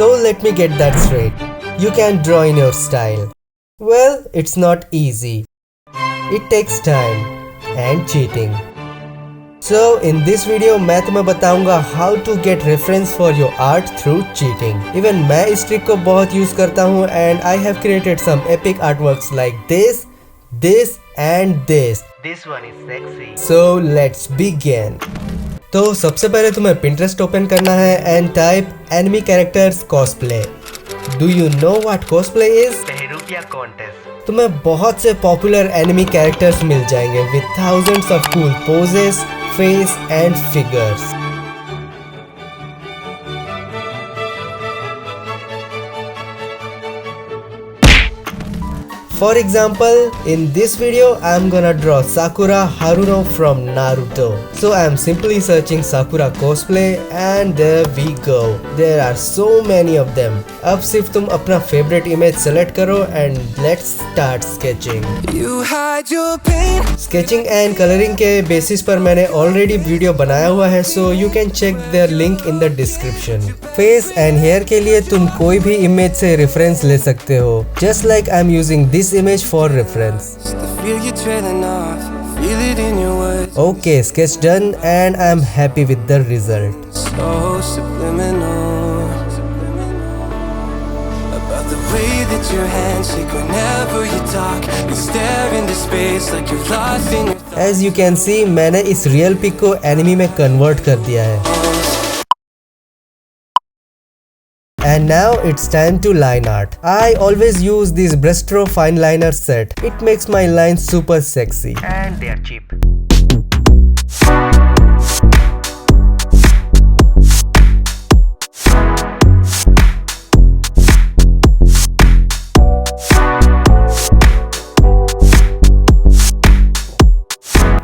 So let me get that straight. You can draw in your style. Well, it's not easy. It takes time and cheating. So in this video मैं तुम्हें बताऊंगा how to get reference for your art through cheating. Even मैं इस trick को बहुत use करता हूँ and I have created some epic artworks like this, this and this. This one is sexy. So let's begin. तो सबसे पहले तुम्हें Pinterest open करना है and type anime characters cosplay. Do you know what cosplay is? Perukia contest. तुम्हें बहुत से popular enemy characters मिल जाएंगे with thousands of cool poses, face and figures. For example, in this video, I am gonna draw Sakura Haruno from Naruto. So I am simply searching Sakura cosplay and there we go. There are so many of them. अब सिर्फ तुम अपना favorite image select करो and let's start sketching. You hide your pain. Sketching and coloring के basis पर मैंने already video बनाया हुआ है, so you can check their link in the description. Face and hair के लिए तुम कोई भी image से reference ले सकते हो. Just like I am using this image for reference. Okay, sketch done and I am happy with the result. So subliminal about the way that your hands shake whenever you talk. You stare into space like you're lost in your thoughts. As you can see, मैंने इस real pic को anime में convert कर दिया है. And now it's time to line art. I always use this brushstroke fine liner set. It makes my lines super sexy. And they are cheap.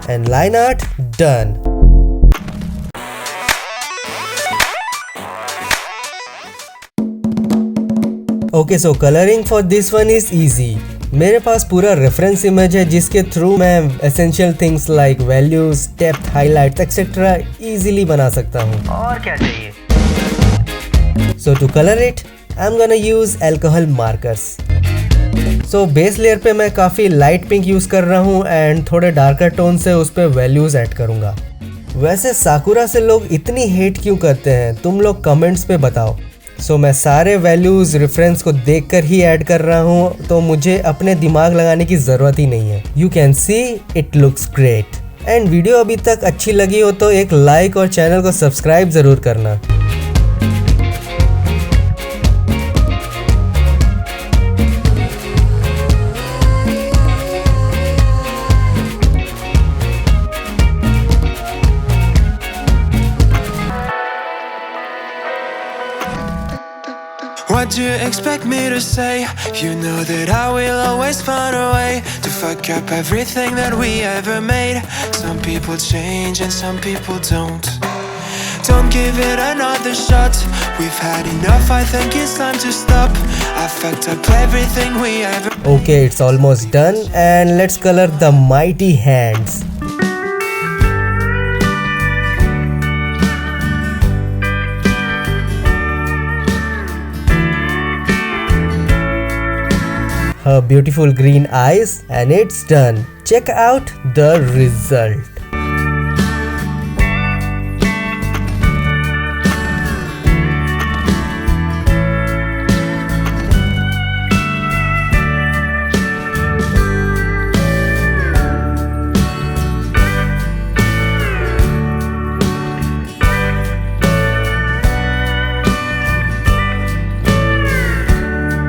And line art done. Okay, so coloring for this one is easy. मेरे पास पूरा reference image है जिसके through मैं essential things like values, depth, highlights, etc. easily बना सकता हूँ. और क्या चाहिए? So to color it, I'm gonna use alcohol markers. So base layer पे मैं काफ़ी light pink use कर रहा हूँ and थोड़े darker tone से उस पे values add करूँगा. वैसे साकुरा से लोग इतनी hate क्यों करते हैं? तुम लोग comments पे बताओ. So मैं सारे वैल्यूज रेफरेंस को देखकर ही ऐड कर रहा हूँ, तो मुझे अपने दिमाग लगाने की ज़रूरत ही नहीं है. You can see it looks great. And video अभी तक अच्छी लगी हो तो एक लाइक और चैनल को सब्सक्राइब ज़रूर करना. What do you expect me to say? You know that I will always find a way to fuck up everything that we ever made. Some people change and some people don't. Don't give it another shot. We've had enough, I think it's time to stop. I fucked up everything we ever. Okay, it's almost done and let's color the mighty hands. Her beautiful green eyes and it's done. Check out the result.